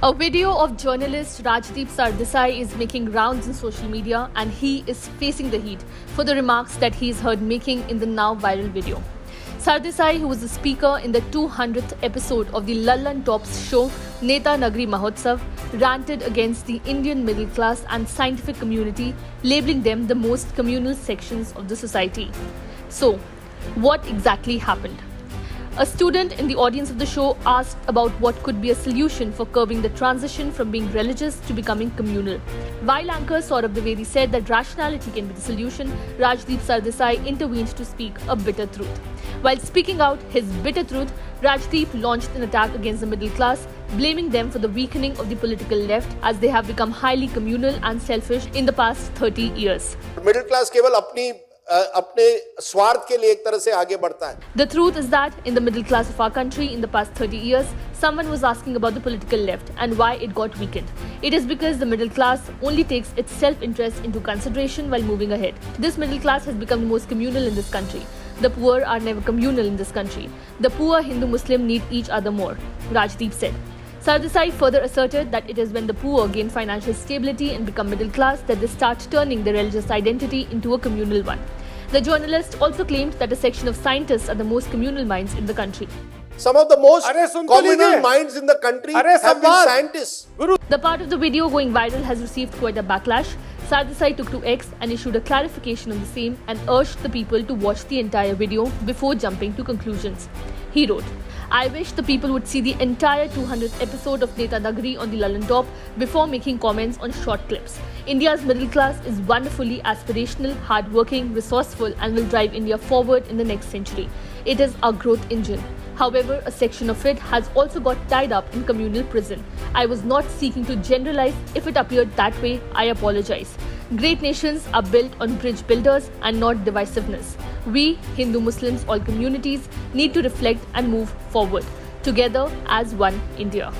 A video of journalist Rajdeep Sardesai is making rounds on social media, and he is facing the heat for the remarks that he is heard making in the now viral video. Sardesai, who was a speaker in the 200th episode of the Lallan Tops show Neta Nagri Mahotsav, ranted against the Indian middle class and scientific community, labeling them the most communal sections of the society. So, what exactly happened? A student in the audience of the show asked about what could be a solution for curbing the transition from being religious to becoming communal. While anchor Saurabh Dwivedi said that rationality can be the solution, Rajdeep Sardesai intervened to speak a bitter truth. While speaking out his bitter truth, Rajdeep launched an attack against the middle class, blaming them for the weakening of the political left as they have become highly communal and selfish in the past 30 years. Middle class केवल अपने स्वार्थ के लिए एक तरह से आगे बढ़ता है. The truth is that in the middle class of our country in the past 30 years, someone was asking about the political left and why it got weakened. It is because the middle class only takes its self-interest into consideration while moving ahead. This middle class has become the most communal in this country. The poor are never communal in this country. The poor Hindu-Muslim need each other more, Rajdeep said. Sardesai further asserted that it is when the poor gain financial stability and become middle class that they start turning their religious identity into a communal one. The journalist also claimed that a section of scientists are the most communal minds in the country. Some of the most communal minds in the country have been scientists. The part of the video going viral has received quite a backlash. Sardesai took to X and issued a clarification on the same and urged the people to watch the entire video before jumping to conclusions. He wrote, "I wish the people would see the entire 200th episode of Neta Nagri on the Lallan Top before making comments on short clips. India's middle class is wonderfully aspirational, hardworking, resourceful and will drive India forward in the next century. It is our growth engine. However, a section of it has also got tied up in communal prison. I was not seeking to generalize. If it appeared that way, I apologize. Great nations are built on bridge builders and not divisiveness. We, Hindu Muslims, all communities, need to reflect and move forward, together as one India."